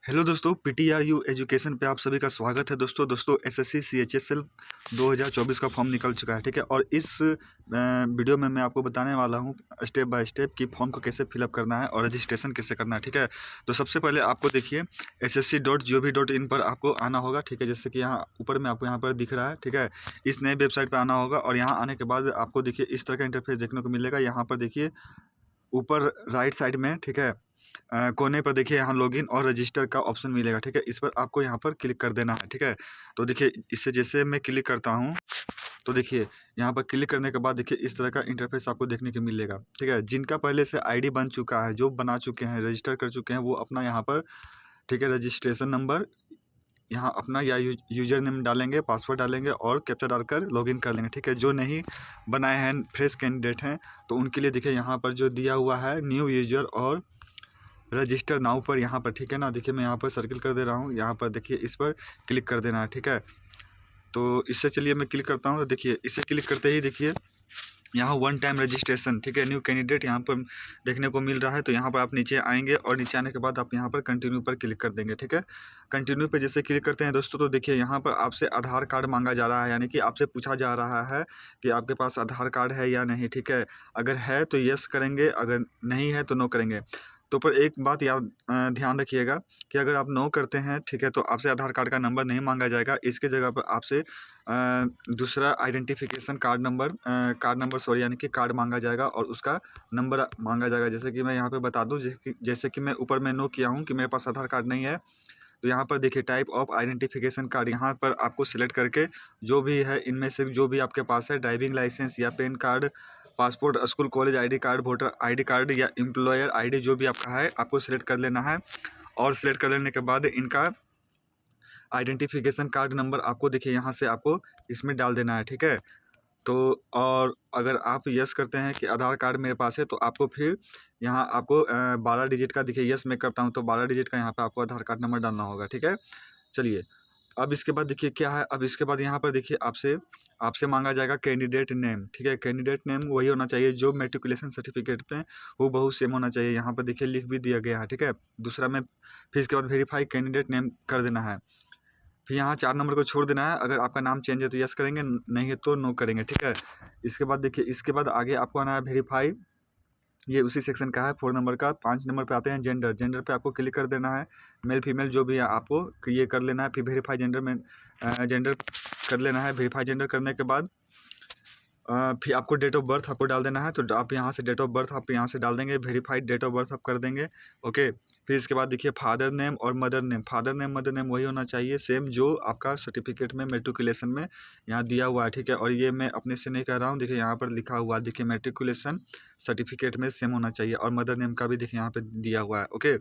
Hello दोस्तों, पीटीआरयू education पे आप सभी का स्वागत है। दोस्तों एसएससी सीएचएसएल 2024 का फॉर्म निकल चुका है, ठीक है। और इस वीडियो में मैं आपको बताने वाला हूँ स्टेप बाय स्टेप कि फॉर्म को कैसे फिलअप करना है और रजिस्ट्रेशन कैसे करना है, ठीक है। तो सबसे पहले आपको देखिए ssc.gov.in पर आपको आना होगा, ठीक है। जैसे कि यहाँ ऊपर में आपको यहाँ पर दिख रहा है, ठीक है। इस नए वेबसाइट पर आना होगा और यहाँ आने के बाद आपको देखिए इस तरह का इंटरफेस देखने को मिलेगा। यहाँ पर देखिए ऊपर राइट साइड में, ठीक है, कोने पर देखिए यहाँ लॉगिन और रजिस्टर का ऑप्शन मिलेगा, ठीक है। इस पर आपको यहाँ पर क्लिक कर देना है, ठीक है। तो देखिए इससे जैसे मैं क्लिक करता हूँ तो देखिए यहाँ पर क्लिक करने के बाद देखिए इस तरह का इंटरफेस आपको देखने को मिलेगा, ठीक है। जिनका पहले से आईडी बन चुका है, जो बना चुके हैं, रजिस्टर कर चुके हैं, वो अपना यहाँ पर, ठीक है, रजिस्ट्रेशन नंबर यहाँ अपना या यूजर नेम डालेंगे, पासवर्ड डालेंगे और कैप्चा डालकर लॉगिन कर लेंगे, ठीक है। जो नहीं बनाए हैं, फ्रेश कैंडिडेट हैं, तो उनके लिए देखिए यहाँ पर जो दिया हुआ है न्यू यूजर और रजिस्टर नाउ पर, यहाँ पर, ठीक है ना। देखिए मैं यहाँ पर सर्किल कर दे रहा हूँ, यहाँ पर देखिए इस पर क्लिक कर देना है, ठीक है। तो इससे चलिए मैं क्लिक करता हूँ। तो देखिए इसे क्लिक करते ही देखिए यहाँ वन टाइम रजिस्ट्रेशन, ठीक है, न्यू कैंडिडेट यहाँ पर देखने को मिल रहा है। तो यहाँ पर आप नीचे आएंगे और नीचे आने के बाद आप यहाँ पर कंटिन्यू पर क्लिक कर देंगे, ठीक है। कंटिन्यू पे जैसे क्लिक करते हैं दोस्तों, तो देखिए यहाँ पर आपसे आधार कार्ड मांगा जा रहा है, यानी कि आपसे पूछा जा रहा है कि आपके पास आधार कार्ड है या नहीं, ठीक है। अगर है तो यस करेंगे, अगर नहीं है तो नो करेंगे। तो पर एक बात याद ध्यान रखिएगा कि अगर आप नो करते हैं, ठीक है, तो आपसे आधार कार्ड का नंबर नहीं मांगा जाएगा। इसके जगह पर आपसे दूसरा आइडेंटिफिकेशन कार्ड नंबर सॉरी, यानी कि कार्ड मांगा जाएगा और उसका नंबर मांगा जाएगा। जैसे कि मैं यहाँ पे बता दूँ, जैसे कि मैं ऊपर में नो किया हूँ कि मेरे पास आधार कार्ड नहीं है, तो यहाँ पर देखिए टाइप ऑफ आइडेंटिफिकेशन कार्ड, यहाँ पर आपको सिलेक्ट करके जो भी है इनमें से जो भी आपके पास है, ड्राइविंग लाइसेंस या pan card, passport, school college ID card, voter ID card या एम्प्लॉयर आईडी, जो भी आपका है आपको सिलेक्ट कर लेना है। और सिलेक्ट कर लेने के बाद इनका आइडेंटिफिकेशन कार्ड नंबर आपको देखिए यहाँ से आपको इसमें डाल देना है, ठीक है। तो और अगर आप यस करते हैं कि आधार कार्ड मेरे पास है, तो आपको फिर यहाँ आपको 12 डिजिट का, देखिए यस मैं करता हूँ तो 12 डिजिट का यहाँ पे आपको आधार कार्ड नंबर डालना होगा, ठीक है। चलिए अब इसके बाद देखिए क्या है, अब इसके बाद यहाँ पर देखिए आपसे आपसे मांगा जाएगा कैंडिडेट नेम, ठीक है। कैंडिडेट नेम वही होना चाहिए जो मेट्रिकुलेशन सर्टिफिकेट पे वो बहुत सेम होना चाहिए। यहाँ पर देखिए लिख भी दिया गया है, ठीक है। दूसरा में फिर इसके बाद वेरीफाई कैंडिडेट नेम कर देना है। फिर यहाँ 4 नंबर को छोड़ देना है। अगर आपका नाम चेंज है तो यस करेंगे, नहीं है तो नो करेंगे, ठीक है। इसके बाद देखिए इसके बाद आगे आपको आना है वेरीफाई, ये उसी सेक्शन का है 4 नंबर का। 5 नंबर पे आते हैं जेंडर पे आपको क्लिक कर देना है। मेल फीमेल जो भी है आपको ये कर लेना है। फिर वेरीफाई जेंडर में जेंडर कर लेना है। वेरीफाई जेंडर करने के बाद फिर आपको डेट ऑफ बर्थ आपको डाल देना है। तो आप यहाँ से डेट ऑफ बर्थ आप यहाँ से डाल देंगे, वेरीफाइड डेट ऑफ बर्थ आप कर देंगे, ओके। फिर इसके बाद देखिए फादर नेम और mother name, father name mother name वही होना चाहिए सेम जो आपका सर्टिफिकेट में मेट्रिकुलेशन में यहाँ दिया हुआ है, ठीक है। और ये मैं अपने से नहीं कह रहा हूँ, देखिए यहाँ पर लिखा हुआ है, देखिए मेट्रिकुलेशन सर्टिफिकेट में सेम होना चाहिए। और मदर नेम का भी देखिए यहाँ पे दिया हुआ है, ओके।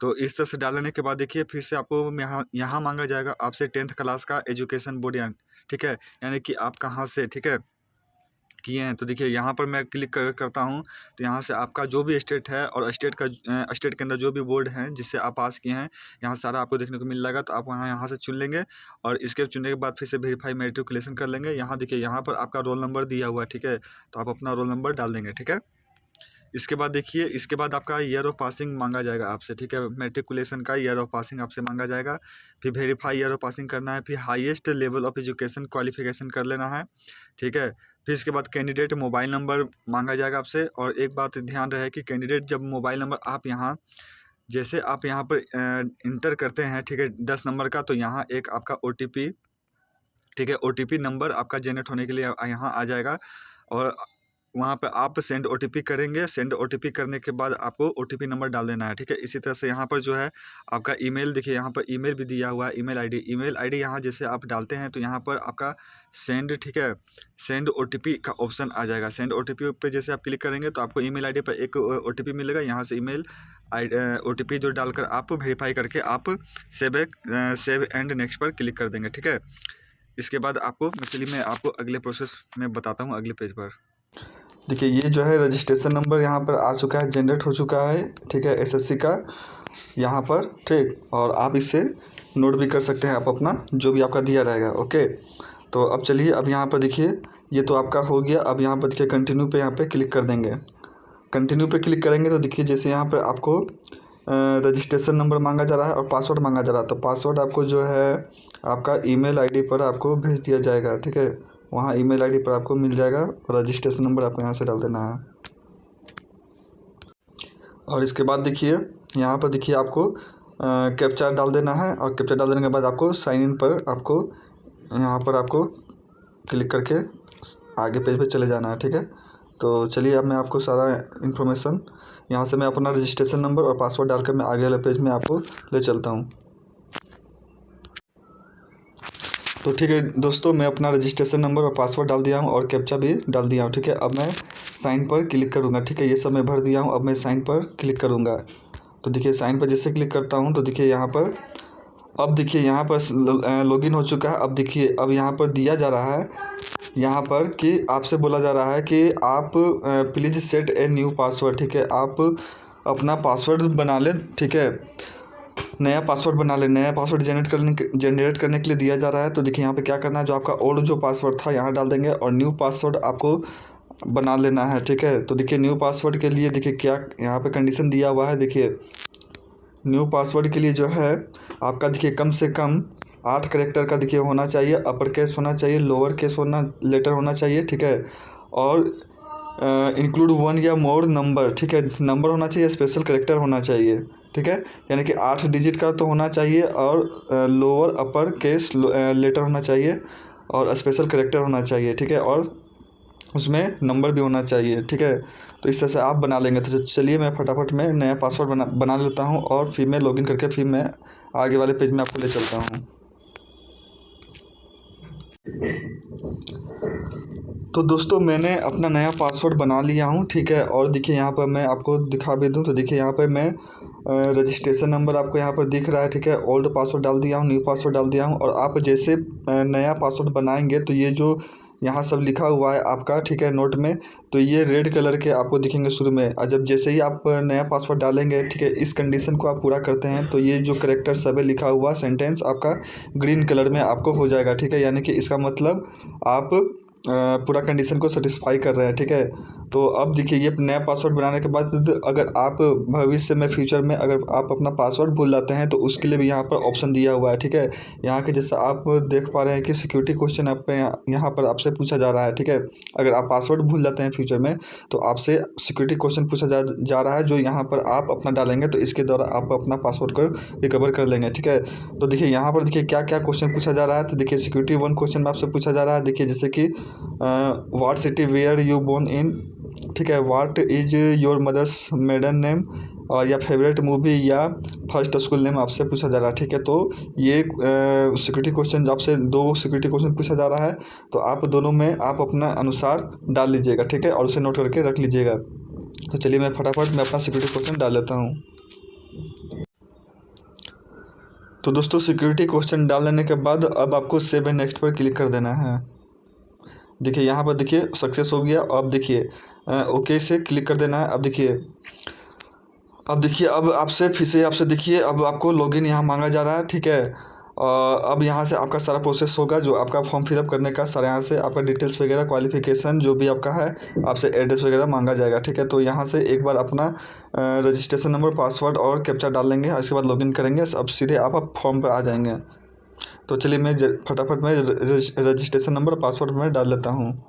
तो इस तरह से डालने के बाद देखिए फिर से आपको यहाँ मांगा जाएगा आपसे 10th क्लास का एजुकेशन बोर्ड, ठीक है, यानी कि आप कहाँ से, ठीक है, किए हैं। तो देखिए यहाँ पर मैं क्लिक करता हूँ तो यहाँ से आपका जो भी स्टेट है और स्टेट के अंदर जो भी बोर्ड हैं जिससे आप पास किए हैं, यहाँ सारा आपको देखने को मिल जाएगा। तो आप यहाँ से चुन लेंगे और इसके चुनने के बाद फिर से वेरीफाई मेट्रिकुलेशन कर लेंगे। यहाँ देखिए यहाँ पर आपका रोल नंबर दिया हुआ है, ठीक है, तो आप अपना रोल नंबर डाल देंगे, ठीक है। इसके बाद देखिए इसके बाद आपका ईयर ऑफ पासिंग मांगा जाएगा आपसे, ठीक है। मेट्रिकुलेशन का ईयर ऑफ पासिंग आपसे मांगा जाएगा। फिर वेरीफाई ईयर ऑफ पासिंग करना है। फिर highest level of education qualification कर लेना है, ठीक है। फिर इसके बाद कैंडिडेट मोबाइल नंबर मांगा जाएगा आपसे। और एक बात ध्यान रहे कि कैंडिडेट जब मोबाइल नंबर आप यहाँ जैसे आप यहाँ पर इंटर करते हैं, ठीक है, 10 नंबर का, तो यहाँ एक आपका OTP, ठीक है, OTP नंबर आपका जनरेट होने के लिए यहाँ आ जाएगा। और वहाँ पे आप सेंड OTP करेंगे। सेंड OTP करने के बाद आपको OTP नंबर डाल देना है, ठीक है। इसी तरह से यहाँ पर जो है आपका ईमेल, देखिए यहाँ पर ईमेल भी दिया हुआ है, ईमेल आईडी यहाँ जैसे आप डालते हैं तो यहाँ पर आपका सेंड, ठीक है, सेंड OTP का ऑप्शन आ जाएगा। सेंड OTP पे जैसे आप क्लिक करेंगे तो आपको ईमेल आईडी पर एक OTP मिलेगा। यहाँ से ईमेल OTP जो डालकर आप वेरीफाई करके आप सेव एंड नेक्स्ट पर क्लिक कर देंगे, ठीक है। इसके बाद आपको चलिए मैं आपको अगले प्रोसेस में बताता हूँ अगले पेज पर। देखिए ये जो है रजिस्ट्रेशन नंबर यहाँ पर आ चुका है, जनरेट हो चुका है, ठीक है, एसएससी का यहाँ पर, ठीक। और आप इससे नोट भी कर सकते हैं आप अपना जो भी आपका दिया रहेगा, ओके। तो अब चलिए अब यहाँ पर देखिए ये तो आपका हो गया। अब यहाँ पर देखिए कंटिन्यू पे यहाँ पे क्लिक कर देंगे। कंटिन्यू पे क्लिक करेंगे तो देखिए जैसे यहाँ पर आपको रजिस्ट्रेशन नंबर मांगा जा रहा है और पासवर्ड मांगा जा रहा है। तो पासवर्ड आपको जो है आपका ईमेल आईडी पर आपको भेज दिया जाएगा, ठीक है। वहाँ ईमेल आईडी पर आपको मिल जाएगा और रजिस्ट्रेशन नंबर आपको यहाँ से डाल देना है। और इसके बाद देखिए यहाँ पर देखिए आपको कैप्चा डाल देना है और कैप्चा डाल देने के बाद आपको साइन इन पर आपको यहाँ पर आपको क्लिक करके आगे पेज पे चले जाना है, ठीक है। तो चलिए अब मैं आपको सारा इन्फॉर्मेशन यहाँ से मैं अपना रजिस्ट्रेशन नंबर और पासवर्ड डालकर मैं आगे वाले पेज में आपको ले चलता हूँ। तो ठीक है दोस्तों, मैं अपना रजिस्ट्रेशन नंबर और पासवर्ड डाल दिया हूँ और कैप्चा भी डाल दिया हूँ, ठीक है। अब मैं साइन पर क्लिक करूँगा, ठीक है। ये सब मैं भर दिया हूँ, अब मैं साइन पर क्लिक करूँगा। तो देखिए साइन पर जैसे क्लिक करता हूँ तो देखिए यहाँ पर अब देखिए यहाँ पर लॉगिन हो चुका है। अब देखिए अब यहाँ पर दिया जा रहा है यहाँ पर कि आपसे बोला जा रहा है कि आप please set a new password, ठीक है। आप अपना पासवर्ड बना लें, ठीक है। नया पासवर्ड बना लें, नया पासवर्ड जनरेट करने के लिए दिया जा रहा है। तो देखिए यहाँ पे क्या करना है, जो आपका ओल्ड जो पासवर्ड था यहाँ डाल देंगे और न्यू पासवर्ड आपको बना लेना है, ठीक है। तो देखिए न्यू पासवर्ड के लिए देखिए क्या यहाँ पे कंडीशन दिया हुआ है। देखिए न्यू पासवर्ड के लिए जो है आपका देखिए कम से कम 8 कैरेक्टर का देखिए होना चाहिए, अपर केस होना चाहिए, लोअर केस लेटर होना चाहिए, ठीक है। और इंक्लूड 1 या मोर नंबर, ठीक है। नंबर होना चाहिए, स्पेशल कैरेक्टर होना चाहिए, ठीक है। यानी कि 8 डिजिट का तो होना चाहिए और लोअर अपर केस लेटर होना चाहिए और स्पेशल कैरेक्टर होना चाहिए, ठीक है। और उसमें नंबर भी होना चाहिए, ठीक है। तो इस तरह से आप बना लेंगे। तो चलिए मैं फटाफट में नया पासवर्ड बना लेता हूँ और फिर मैं लॉगिन करके फिर मैं आगे वाले पेज में आपको ले चलता हूँ। तो दोस्तों मैंने अपना नया पासवर्ड बना लिया हूँ, ठीक है। और देखिए यहाँ पर मैं आपको दिखा भी दूँ तो देखिए यहाँ पर मैं रजिस्ट्रेशन नंबर आपको यहाँ पर दिख रहा है, ठीक है। ओल्ड पासवर्ड डाल दिया हूँ, न्यू पासवर्ड डाल दिया हूँ। और आप जैसे नया पासवर्ड बनाएंगे तो ये जो यहाँ सब लिखा हुआ है आपका, ठीक है, नोट में, तो ये रेड कलर के आपको दिखेंगे शुरू में। और जब जैसे ही आप नया पासवर्ड डालेंगे, ठीक है, इस कंडीशन को आप पूरा करते हैं तो ये जो कैरेक्टर सब है लिखा हुआ सेंटेंस आपका ग्रीन कलर में आपको हो जाएगा, ठीक है। यानी कि इसका मतलब आप पूरा कंडीशन को सेटिस्फाई कर रहे हैं, ठीक है। तो अब देखिए ये नया पासवर्ड बनाने के बाद अगर आप भविष्य में फ्यूचर में अगर आप अपना पासवर्ड भूल जाते हैं तो उसके लिए भी यहाँ पर ऑप्शन दिया हुआ है, ठीक है। यहाँ के जैसा आप देख पा रहे हैं कि सिक्योरिटी क्वेश्चन आप यहाँ पर आपसे पूछा जा रहा है, ठीक है। अगर आप पासवर्ड भूल जाते हैं फ्यूचर में तो आपसे सिक्योरिटी क्वेश्चन पूछा जा रहा है, जो यहाँ पर आप अपना डालेंगे तो इसके द्वारा आप अपना पासवर्ड को रिकवर कर लेंगे, ठीक है। तो देखिए यहाँ पर देखिए क्या क्या क्वेश्चन पूछा जा रहा है। तो देखिए सिक्योरिटी 1 क्वेश्चन में आपसे पूछा जा रहा है, देखिए जैसे कि what city where you born in, ठीक है। What is your mother's maiden name और या फेवरेट मूवी या फर्स्ट स्कूल नेम आपसे पूछा जा रहा है, ठीक है। तो ये सिक्योरिटी क्वेश्चन आपसे 2 सिक्योरिटी क्वेश्चन पूछा जा रहा है, तो आप दोनों में आप अपना अनुसार डाल लीजिएगा, ठीक है, और उसे नोट करके रख लीजिएगा। तो चलिए मैं फटाफट मैं अपना सिक्योरिटी क्वेश्चन डाल लेता हूँ। तो दोस्तों सिक्योरिटी क्वेश्चन डाल लेने के बाद अब आपको सेव एंड नेक्स्ट पर क्लिक कर देना है। देखिए यहाँ पर देखिए सक्सेस हो गया। अब देखिए ओके से क्लिक कर देना है। अब देखिए अब आपसे फिर से आपसे देखिए अब आपको लॉगिन यहाँ मांगा जा रहा है, ठीक है। अब यहाँ से आपका सारा प्रोसेस होगा, जो आपका फॉर्म फिलअप करने का सारा यहाँ से आपका डिटेल्स वगैरह क्वालिफिकेशन जो भी आपका है आपसे एड्रेस वगैरह मांगा जाएगा, ठीक है। तो यहाँ से एक बार अपना रजिस्ट्रेशन नंबर, पासवर्ड और कैप्चा डाल लेंगे, उसके बाद लॉगिन करेंगे। अब सीधे आप फॉर्म पर आ जाएंगे। तो चलिए मैं फटाफट में रजिस्ट्रेशन नंबर पासवर्ड में डाल लेता हूँ।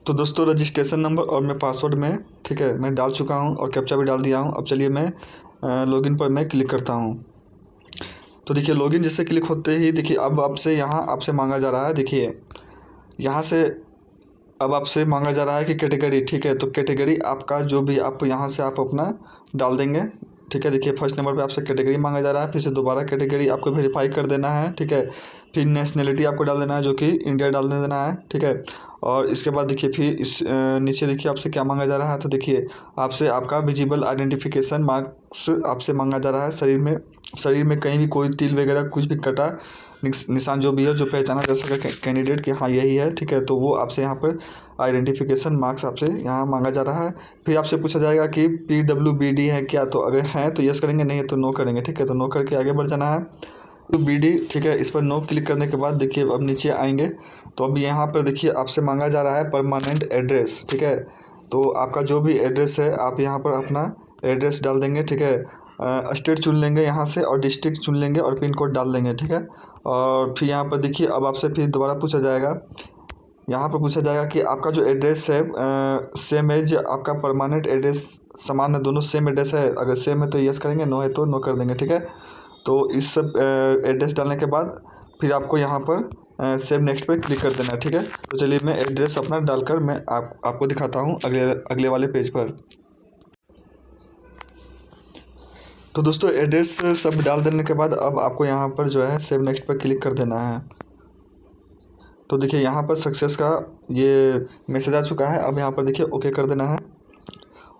तो दोस्तों रजिस्ट्रेशन नंबर और मैं पासवर्ड में, ठीक है, मैं डाल चुका हूँ और कैप्चा भी डाल दिया हूँ। अब चलिए मैं लॉगिन पर मैं क्लिक करता हूँ। तो देखिए लॉगिन जैसे क्लिक होते ही देखिए अब आपसे मांगा जा रहा है, देखिए यहाँ से अब आपसे मांगा जा रहा है कि कैटेगरी, ठीक है। तो कैटेगरी आपका जो भी आप यहाँ से आप अपना डाल देंगे, ठीक है। देखिए फर्स्ट नंबर पे आपसे कैटेगरी मांगा जा रहा है, फिर से दोबारा कैटेगरी आपको वेरीफाई कर देना है, ठीक है। फिर नेशनलिटी आपको डाल देना है, जो कि इंडिया डाल देना है, ठीक है। और इसके बाद देखिए फिर इस नीचे देखिए आपसे क्या मांगा जा रहा है। तो देखिए आपसे आपका विजिबल आइडेंटिफिकेशन मार्क्स आपसे मांगा जा रहा है। शरीर में कहीं भी कोई तिल वगैरह कुछ भी कटा निशान जो भी है जो पहचाना जा सके कैंडिडेट कि हाँ यही है, ठीक है। तो वो आपसे यहाँ पर आइडेंटिफिकेशन मार्क्स आपसे यहाँ मांगा जा रहा है। फिर आपसे पूछा जाएगा कि PWBD है क्या, तो अगर है तो यस करेंगे, नहीं है तो नो करेंगे, ठीक है। तो नो करके आगे बढ़ जाना है। तो BD, ठीक है, इस पर नो क्लिक करने के बाद देखिए अब नीचे आएंगे तो अब यहाँ पर देखिए आपसे मांगा जा रहा है परमानेंट एड्रेस, ठीक है। तो आपका जो भी एड्रेस है आप यहाँ पर अपना एड्रेस डाल देंगे, ठीक है। स्टेट चुन लेंगे यहाँ से और डिस्ट्रिक्ट चुन लेंगे और पिन कोड डाल देंगे, ठीक है। और फिर यहाँ पर देखिए अब आपसे फिर दोबारा पूछा जाएगा, यहाँ पर पूछा जाएगा कि आपका जो एड्रेस है सेम है जो आपका परमानेंट एड्रेस समान है, दोनों सेम एड्रेस है। अगर सेम है तो यस करेंगे, नो है तो नो कर देंगे, ठीक है। तो इस सब एड्रेस डालने के बाद फिर आपको यहाँ पर सेव नेक्स्ट पे क्लिक कर देना है, ठीक है। तो चलिए मैं एड्रेस अपना डालकर मैं आपको दिखाता हूँ अगले वाले पेज पर। तो दोस्तों एड्रेस सब डाल देने के बाद अब आपको यहाँ पर जो है सेव नेक्स्ट पर क्लिक कर देना है। तो देखिए यहाँ पर सक्सेस का ये मैसेज आ चुका है। अब यहाँ पर देखिए ओके कर देना है।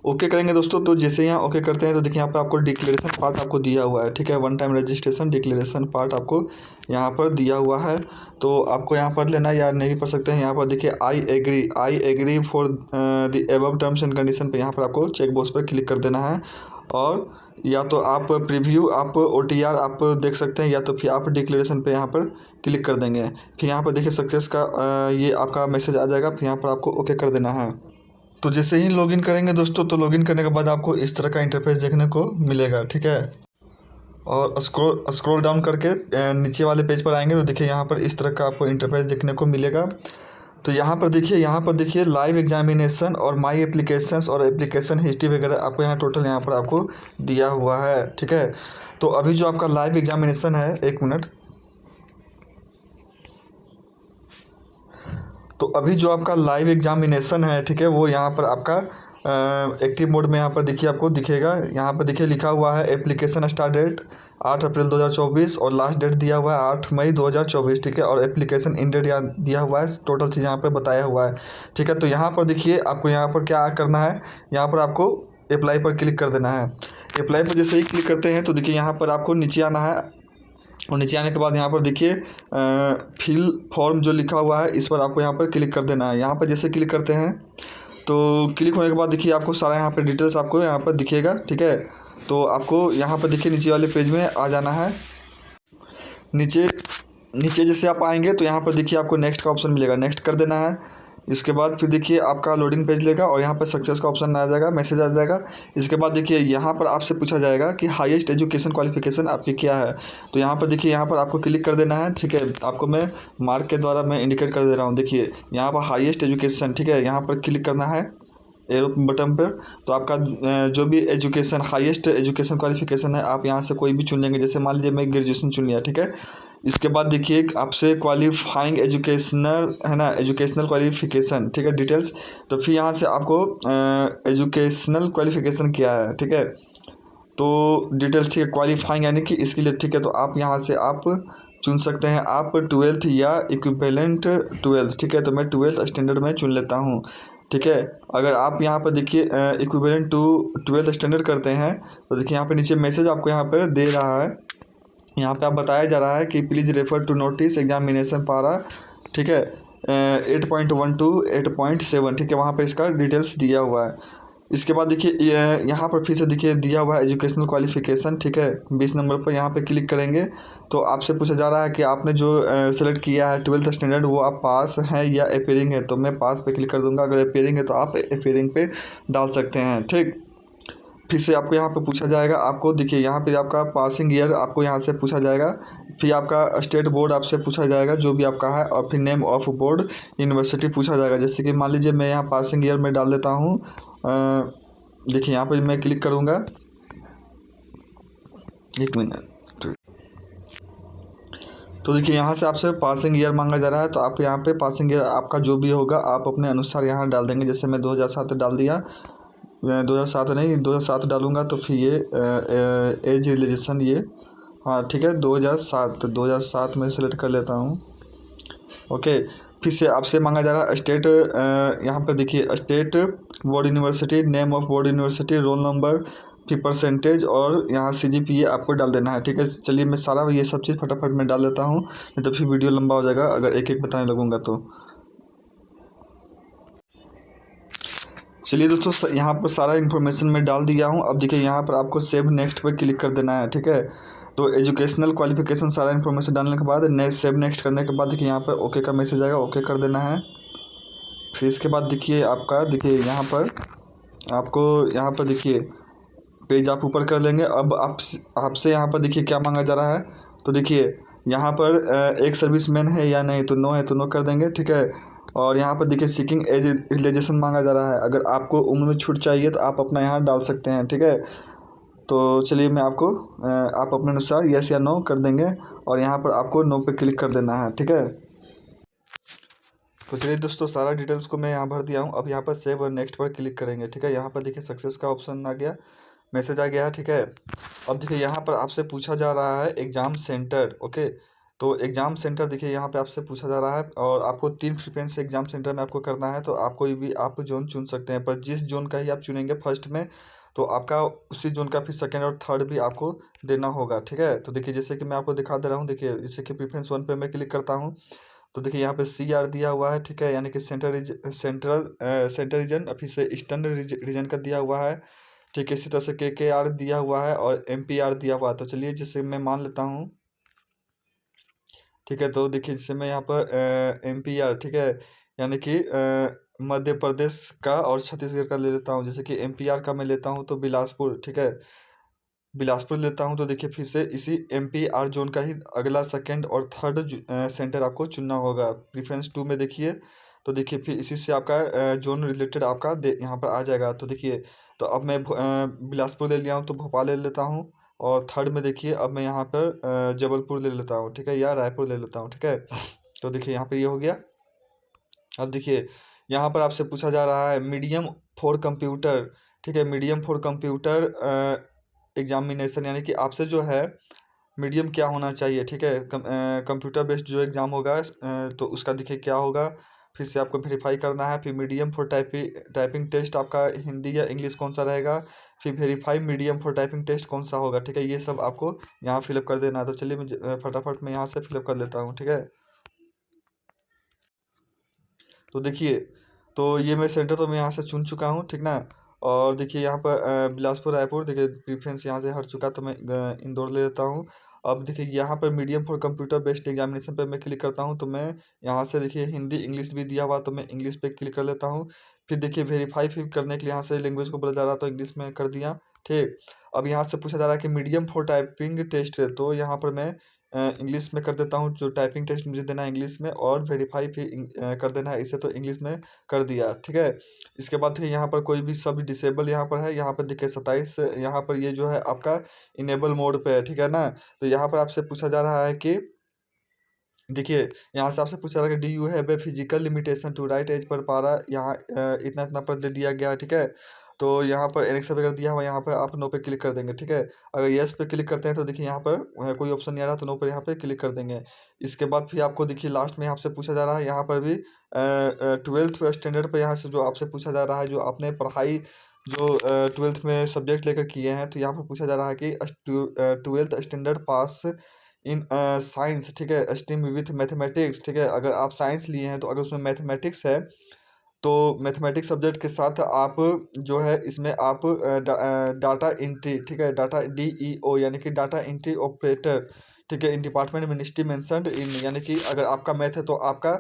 ओके करेंगे दोस्तों, तो जैसे यहाँ ओके करते हैं तो देखिए यहाँ पे आपको डिक्लेरेशन पार्ट आपको दिया हुआ है, ठीक है। One time registration declaration part आपको यहाँ पर दिया हुआ है। तो आपको यहाँ पर लेना या नहीं पढ़ सकते हैं। यहाँ पर देखिए I agree for the above terms and condition पे यहाँ पर आपको चेक बॉक्स पर क्लिक कर देना है। और या तो आप प्रीव्यू आप OTR आप देख सकते हैं, या तो फिर आप डिक्लेरेशन पे यहाँ पर क्लिक कर देंगे। फिर यहाँ पर देखिए सक्सेस का ये आपका मैसेज आ जाएगा। फिर यहाँ पर आपको ओके कर देना है। तो जैसे ही लॉगिन करेंगे दोस्तों, तो लॉगिन करने के बाद आपको इस तरह का इंटरफेस देखने को मिलेगा, ठीक है। और स्क्रॉल डाउन करके नीचे वाले पेज पर आएंगे तो देखिए यहाँ पर इस तरह का आपको इंटरफेस देखने को मिलेगा। तो यहाँ पर देखिए लाइव एग्जामिनेशन और माई एप्लीकेशंस और एप्लीकेशन हिस्ट्री वगैरह आपको यहाँ टोटल यहाँ पर आपको दिया हुआ है, ठीक है। तो अभी जो आपका लाइव एग्जामिनेशन है, एक मिनट, तो अभी जो आपका लाइव एग्जामिनेशन है, ठीक है, वो यहाँ पर आपका एक्टिव मोड में यहाँ पर देखिए आपको दिखेगा। यहाँ पर देखिए लिखा हुआ है एप्लीकेशन स्टार्ट डेट 8 अप्रैल 2024 और लास्ट डेट दिया हुआ है 8 मई 2024, ठीक है। और एप्लीकेशन इन डेट यहाँ दिया हुआ है, टोटल चीज़ यहाँ पर बताया हुआ है, ठीक है। तो यहाँ पर देखिए आपको यहाँ पर क्या करना है, यहाँ पर आपको अप्लाई पर क्लिक कर देना है। अप्लाई पर जैसे ही क्लिक करते हैं तो देखिए यहाँ पर आपको नीचे आना है। और नीचे आने के बाद यहाँ पर देखिए फिल फॉर्म जो लिखा हुआ है इस पर आपको यहाँ पर क्लिक कर देना है। यहाँ पर जैसे क्लिक करते हैं तो क्लिक होने के बाद देखिए आपको सारा यहाँ पर डिटेल्स आपको यहाँ पर दिखेगा, ठीक है। तो आपको यहाँ पर देखिए नीचे वाले पेज में आ जाना है। नीचे जैसे आप आएंगे तो यहाँ पर देखिए आपको नेक्स्ट का ऑप्शन मिलेगा, नेक्स्ट कर देना है। इसके बाद फिर देखिए आपका लोडिंग पेज लेगा और यहाँ पर सक्सेस का ऑप्शन आ जाएगा, मैसेज आ जाएगा। इसके बाद देखिए यहाँ पर आपसे पूछा जाएगा कि हाईएस्ट एजुकेशन क्वालिफिकेशन आपकी क्या है। तो यहाँ पर देखिए यहाँ पर आपको क्लिक कर देना है, ठीक है। आपको मैं मार्क के द्वारा मैं इंडिकेट कर दे रहा हूँ। देखिए यहाँ पर हाईएस्ट एजुकेशन, ठीक है, यहाँ पर क्लिक करना है एरो बटन पर। तो आपका जो भी एजुकेशन हाईएस्ट एजुकेशन क्वालिफिकेशन है आप यहाँ से कोई भी चुन लेंगे। जैसे मान लीजिए मैं ग्रेजुएशन चुन लिया, ठीक है। इसके बाद देखिए आपसे क्वालिफाइंग एजुकेशनल है ना, एजुकेशनल क्वालिफिकेशन, ठीक है, डिटेल्स। तो फिर यहाँ से आपको एजुकेशनल क्वालिफिकेशन क्या है, ठीक है, तो डिटेल्स, ठीक है, क्वालिफाइंग यानी कि इसके लिए, ठीक है। तो आप यहाँ से आप चुन सकते हैं आप 12th या इक्विवेलेंट 12th, ठीक है। तो मैं 12th स्टैंडर्ड में चुन लेता हूँ, ठीक है। अगर आप यहाँ पर देखिए इक्विवेलेंट टू 12th स्टैंडर्ड करते हैं तो देखिए यहाँ पे नीचे मैसेज आपको यहाँ पर दे रहा है। यहाँ पे आप बताया जा रहा है कि please refer to notice examination para, ठीक है, 8.1 to 8.7, ठीक है, वहाँ पे इसका डिटेल्स दिया हुआ है। इसके बाद देखिए यहाँ पर फिर से देखिए दिया हुआ है एजुकेशनल क्वालिफिकेशन, ठीक है। 20 नंबर पर यहाँ पे क्लिक करेंगे तो आपसे पूछा जा रहा है कि आपने जो सेलेक्ट किया है 12th स्टैंडर्ड वो आप पास हैं या अपेयरिंग है। तो मैं पास पे क्लिक कर दूंगा। अगर अपेयरिंग है तो आप अपेयरिंग पे डाल सकते हैं, ठीक। फिर से आपको यहाँ पे पूछा जाएगा, आपको देखिए यहाँ पे आपका पासिंग ईयर आपको यहाँ से पूछा जाएगा। फिर आपका स्टेट बोर्ड आपसे पूछा जाएगा जो भी आपका है, और फिर नेम ऑफ बोर्ड यूनिवर्सिटी पूछा जाएगा। जैसे कि मान लीजिए मैं यहाँ पासिंग ईयर में डाल देता हूँ। देखिए यहाँ पे मैं क्लिक करूँगा, एक मिनट। तो देखिए यहाँ से आपसे पासिंग ईयर मांगा जा रहा है। तो आप यहाँ पे पासिंग ईयर आपका जो भी होगा आप अपने अनुसार यहाँ डाल देंगे। जैसे मैं 2007 डाल दिया, 2007 नहीं 2007 डालूंगा। तो फिर ये एज रिलेशन ये, हाँ ठीक है, 2007 में सेलेक्ट कर लेता हूँ। ओके, फिर से आपसे मांगा जा रहा है स्टेट, यहाँ पर देखिए state board university, name of board university, roll number, फिर परसेंटेज और यहाँ CGPA आपको डाल देना है, ठीक है। चलिए मैं सारा ये सब चीज़ फटाफट में डाल देता हूँ, नहीं तो फिर वीडियो लंबा हो जाएगा अगर एक एक बताने लगूँगा तो। चलिए दोस्तों यहाँ पर सारा इन्फॉर्मेशन मैं डाल दिया हूँ। अब देखिए यहाँ पर आपको सेव नेक्स्ट पर क्लिक कर देना है, ठीक है। तो एजुकेशनल क्वालिफिकेशन सारा इन्फॉर्मेशन डालने के बाद सेव नेक्स्ट करने के बाद देखिए यहाँ पर ओके का मैसेज आएगा, ओके कर देना है। फिर इसके बाद देखिए आपका देखिए यहाँ पर आपको यहाँ पर देखिए पेज आप ऊपर कर लेंगे। अब आपसे यहाँ पर देखिए क्या मांगा जा रहा है। तो देखिए यहाँ पर एक सर्विसमैन है या नहीं, तो नो है तो नो कर देंगे, ठीक है। और यहाँ पर देखिए सीकिंग एज रिलेजेशन मांगा जा रहा है। अगर आपको उम्र में छूट चाहिए तो आप अपना यहाँ डाल सकते हैं, ठीक है। तो चलिए मैं आपको आप अपने अनुसार यस या नो कर देंगे और यहाँ पर आपको नो पे क्लिक कर देना है, ठीक है। तो चलिए दोस्तों, सारा डिटेल्स को मैं यहाँ भर दिया हूँ। अब यहाँ पर सेव और नेक्स्ट पर क्लिक करेंगे, ठीक है। यहाँ पर देखिए सक्सेस का ऑप्शन आ गया, मैसेज आ गया है, ठीक है। अब देखिए यहाँ पर आपसे पूछा जा रहा है एग्ज़ाम सेंटर, ओके। तो एग्ज़ाम सेंटर देखिए यहाँ पे आपसे पूछा जा रहा है और आपको 3 फ्रीक्वेंसी एग्ज़ाम सेंटर में आपको करना है। तो आप कोई भी आप जोन चुन सकते हैं, पर जिस जोन का ही आप चुनेंगे फर्स्ट में, तो आपका उसी जोन का फिर सेकेंड और थर्ड भी आपको देना होगा, ठीक है। तो देखिए जैसे कि मैं आपको दिखा दे रहा हूँ, देखिए जैसे कि प्रीफरेंस 1 पे मैं क्लिक करता हूँ, तो देखिए यहाँ पे CR दिया हुआ है, ठीक है, यानी कि सेंट्रल रीजन, फिर से ईस्टर्न रीजन का दिया हुआ है, ठीक है। इसी तरह से KKR दिया हुआ है और MPR दिया हुआ है। तो चलिए जैसे मैं मान लेता हूँ, ठीक है। तो देखिए जैसे मैं यहाँ पर MPR, ठीक है, यानी कि मध्य प्रदेश का और छत्तीसगढ़ का ले लेता हूँ। जैसे कि MPR का मैं लेता हूँ तो बिलासपुर, ठीक है, बिलासपुर लेता हूँ। तो देखिए फिर से इसी MPR जोन का ही अगला सेकंड और थर्ड सेंटर आपको चुनना होगा। प्रीफरेंस 2 में देखिए, तो देखिए फिर इसी से आपका जोन रिलेटेड आपका यहाँ पर आ जाएगा। तो देखिए, तो अब मैं बिलासपुर ले लिया हूँ तो भोपाल ले लेता हूँ। और थर्ड में देखिए अब मैं यहाँ पर जबलपुर ले लेता हूँ, ठीक है, या रायपुर ले लेता हूँ, ठीक है। तो देखिए यहाँ पर ये हो गया। अब देखिए यहाँ पर आपसे पूछा जा रहा है मीडियम फॉर कंप्यूटर, ठीक है, मीडियम फॉर कंप्यूटर एग्जामिनेशन, यानी कि आपसे जो है मीडियम क्या होना चाहिए, ठीक है। कंप्यूटर बेस्ड जो एग्ज़ाम होगा तो उसका देखिए क्या होगा, फिर से आपको वेरीफाई करना है। फिर मीडियम फॉर टाइपिंग टेस्ट आपका हिंदी या इंग्लिश कौन सा रहेगा, फिर verify medium for typing test कौन सा होगा, ठीक है। ये सब आपको यहाँ फिलअप कर देना है। तो चलिए मैं फटाफट मैं यहाँ से फिलअप कर लेता हूँ, ठीक है। तो देखिए, तो ये मैं सेंटर तो मैं यहाँ से चुन चुका हूँ, ठीक ना। और देखिए यहाँ पर बिलासपुर रायपुर देखिए प्रीफ्रेंस यहाँ से हट चुका, तो मैं इंदौर ले लेता हूँ। अब देखिए यहाँ पर medium for computer based examination पे मैं क्लिक करता हूँ, तो मैं यहाँ से देखिए हिंदी इंग्लिश भी दिया हुआ, तो मैं इंग्लिश पे क्लिक कर लेता हूँ। फिर देखिए वेरीफाई फिर करने के लिए यहाँ से लैंग्वेज को बोला जा रहा, तो इंग्लिश में कर दिया, ठीक। अब यहाँ से पूछा जा रहा है कि मीडियम फॉर टाइपिंग टेस्ट है, तो यहाँ पर मैं इंग्लिश में कर देता हूँ। जो टाइपिंग टेस्ट मुझे देना है इंग्लिश में, और वेरीफाई फिर कर देना है इसे, तो इंग्लिश में कर दिया, ठीक है। इसके बाद फिर यहाँ पर कोई भी सब डिसेबल यहाँ पर है, यहाँ पर देखिए 27 यहाँ पर ये जो है आपका इनेबल मोड पे है, ठीक है ना। तो यहाँ पर आपसे पूछा जा रहा है कि देखिए यहाँ से आपसे पूछा जा रहा है कि do you have a physical limitation to write as per para, यहाँ इतना इतना पर दे दिया गया है, ठीक है। तो यहाँ पर एनेक्स वगैरह दिया हुआ है, यहाँ पर आप नो पे क्लिक कर देंगे, ठीक है। अगर यस पे क्लिक करते हैं तो देखिए यहाँ पर कोई ऑप्शन नहीं आ रहा, तो नो पर यहाँ पे क्लिक कर देंगे। इसके बाद फिर आपको देखिए लास्ट में आपसे पूछा जा रहा है यहाँ पर भी 12th स्टैंडर्ड पर यहाँ से जो आपसे पूछा जा रहा है, जो आपने पढ़ाई जो 12th में सब्जेक्ट लेकर किए हैं, तो यहाँ पर पूछा जा रहा है कि 12th standard pass in science, ठीक है, स्ट्रीम विथ मैथमेटिक्स, ठीक है। अगर आप साइंस लिए हैं तो अगर उसमें मैथमेटिक्स है, तो मैथमेटिक्स सब्जेक्ट के साथ आप जो है इसमें आप डाटा एंट्री, ठीक है, डाटा DEO यानी कि डाटा एंट्री ऑपरेटर, ठीक है, in department ministry mentioned in, यानी कि अगर आपका मैथ है तो आपका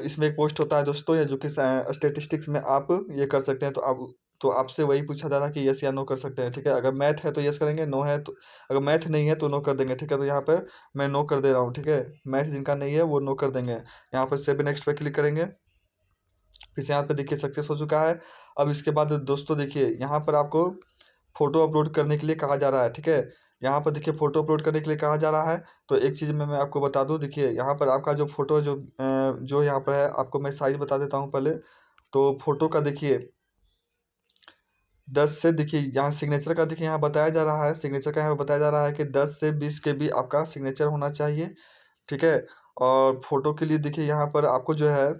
इसमें एक पोस्ट होता है दोस्तों, या जो कि स्टेटिस्टिक्स में आप ये कर सकते हैं। तो आपसे वही पूछा जा रहा है कि यस या नो कर सकते हैं, ठीक है। अगर मैथ है तो यस करेंगे, नो है तो, अगर मैथ नहीं है तो नो कर देंगे, ठीक है। तो यहाँ पर मैं नो कर दे रहा हूँ, ठीक है। मैथ जिनका नहीं है वो नो कर देंगे। यहाँ पर सेव नेक्स्ट पे क्लिक करेंगे, फिर से यहाँ पे देखिए सक्सेस हो चुका है। अब इसके बाद दोस्तों देखिए यहाँ पर आपको फ़ोटो अपलोड करने के लिए कहा जा रहा है, ठीक है। यहाँ पर देखिए फ़ोटो अपलोड करने के लिए कहा जा रहा है। तो एक चीज़ मैं आपको बता दूँ, देखिए यहाँ पर आपका जो फ़ोटो जो यहाँ पर है, आपको मैं साइज़ बता देता हूँ पहले। तो फ़ोटो का देखिए 10 से देखिए यहाँ सिग्नेचर का देखिए यहाँ बताया जा रहा है, सिग्नेचर का यहाँ बताया जा रहा है कि 10 से 20 KB आपका सिग्नेचर होना चाहिए, ठीक है। और फ़ोटो के लिए देखिए यहाँ पर आपको जो है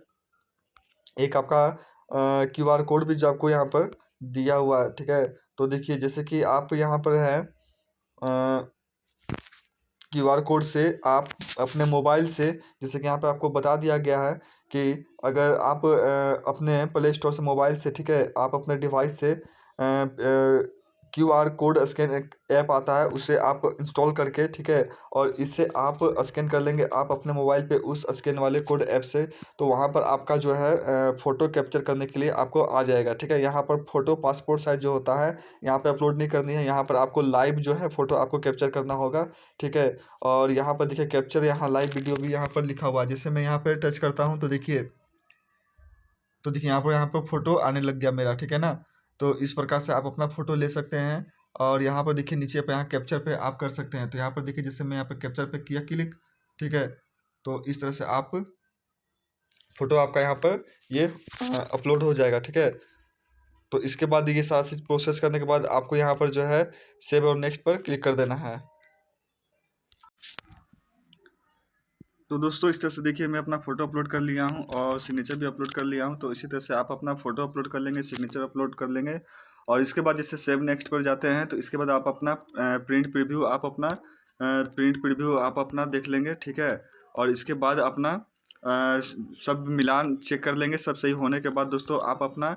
एक आपका QR कोड भी जो आपको यहाँ पर दिया हुआ है, ठीक है। तो देखिए जैसे कि आप यहाँ पर है QR कोड से आप अपने मोबाइल से, जैसे कि यहाँ पे आपको बता दिया गया है कि अगर आप अपने प्ले स्टोर से मोबाइल से, ठीक है, आप अपने डिवाइस से QR कोड स्कैन एक ऐप आता है, उसे आप इंस्टॉल करके, ठीक है, और इससे आप स्कैन कर लेंगे आप अपने मोबाइल पे उस स्कैन वाले कोड ऐप से, तो वहाँ पर आपका जो है फ़ोटो कैप्चर करने के लिए आपको आ जाएगा, ठीक है। यहाँ पर फ़ोटो पासपोर्ट साइज़ जो होता है यहाँ पे अपलोड नहीं करनी है, यहाँ पर आपको लाइव जो है फ़ोटो आपको कैप्चर करना होगा, ठीक है। और यहाँ पर देखिए कैप्चर यहाँ लाइव वीडियो भी यहाँ पर लिखा हुआ है। जैसे मैं यहाँ पर टच करता हूँ तो देखिए यहाँ पर फ़ोटो आने लग गया मेरा, ठीक है ना। तो इस प्रकार से आप अपना फ़ोटो ले सकते हैं। और यहाँ पर देखिए नीचे पे यहाँ कैप्चर पे आप कर सकते हैं। तो यहाँ पर देखिए जैसे मैं यहाँ पर कैप्चर पे किया क्लिक, ठीक है, तो इस तरह से आप फ़ोटो आपका यहाँ पर ये अपलोड हो जाएगा, ठीक है। तो इसके बाद ये सारा चीज़ प्रोसेस करने के बाद आपको यहाँ पर जो है सेव और नेक्स्ट पर क्लिक कर देना है। तो दोस्तों इस तरह से देखिए मैं अपना फ़ोटो अपलोड कर लिया हूँ और सिग्नेचर भी अपलोड कर लिया हूँ। तो इसी तरह से आप अपना फ़ोटो अपलोड कर लेंगे, सिग्नेचर अपलोड कर लेंगे और इसके बाद जैसे सेव नेक्स्ट पर जाते हैं तो इसके बाद आप अपना प्रिंट प्रीव्यू आप अपना देख लेंगे, ठीक है। और इसके बाद अपना सब मिलान चेक कर लेंगे। सब सही होने के बाद दोस्तों आप अपना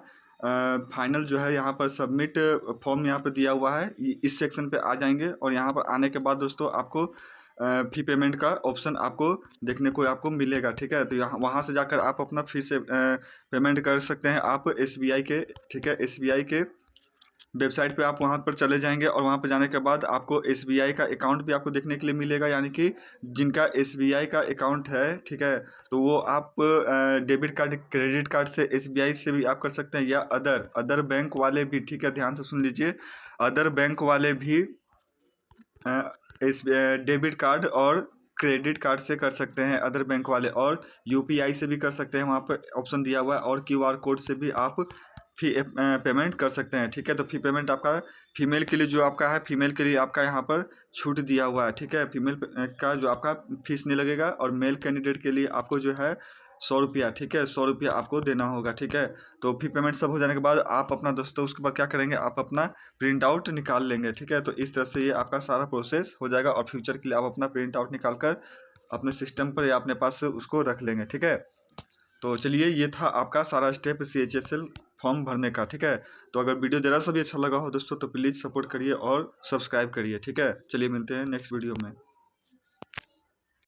फाइनल जो है यहाँ पर सबमिट फॉर्म यहाँ पर दिया हुआ है, इस सेक्शन पे आ जाएंगे और यहाँ पर आने के बाद दोस्तों आपको फी पेमेंट का ऑप्शन आपको देखने को आपको मिलेगा, ठीक है। तो यहाँ वहाँ से जाकर आप अपना फी से पेमेंट कर सकते हैं आप SBI के, ठीक है। SBI के वेबसाइट पे आप वहाँ पर चले जाएंगे और वहाँ पर जाने के बाद आपको SBI का अकाउंट भी आपको देखने के लिए मिलेगा, यानी कि जिनका SBI का अकाउंट है, ठीक है, तो वो आप डेबिट कार्ड क्रेडिट कार्ड से SBI से भी आप कर सकते हैं या अदर बैंक वाले भी, ठीक है, ध्यान से सुन लीजिए, अदर बैंक वाले भी डेबिट कार्ड और क्रेडिट कार्ड से कर सकते हैं अदर बैंक वाले, और UPI से भी कर सकते हैं, वहाँ पर ऑप्शन दिया हुआ है, और QR कोड से भी आप फी पेमेंट कर सकते हैं, ठीक है। तो फी पेमेंट आपका फीमेल के लिए जो आपका है, फीमेल के लिए आपका यहाँ पर छूट दिया हुआ है, ठीक है। फीमेल का जो आपका फीस नहीं लगेगा और मेल कैंडिडेट के लिए आपको जो है 100 रुपया, ठीक है, 100 रुपया आपको देना होगा, ठीक है। तो फी पेमेंट सब हो जाने के बाद आप अपना दोस्तों उसके बाद क्या करेंगे, आप अपना प्रिंट आउट निकाल लेंगे, ठीक है। तो इस तरह से ये आपका सारा प्रोसेस हो जाएगा और फ्यूचर के लिए आप अपना प्रिंट आउट निकाल कर अपने सिस्टम पर या अपने पास उसको रख लेंगे, ठीक है। तो चलिए ये था आपका सारा स्टेप CHSL फॉर्म भरने का, ठीक है। तो अगर वीडियो ज़रा सा भी अच्छा लगा हो दोस्तों तो प्लीज़ सपोर्ट करिए और सब्सक्राइब करिए, ठीक है। चलिए मिलते हैं नेक्स्ट वीडियो में।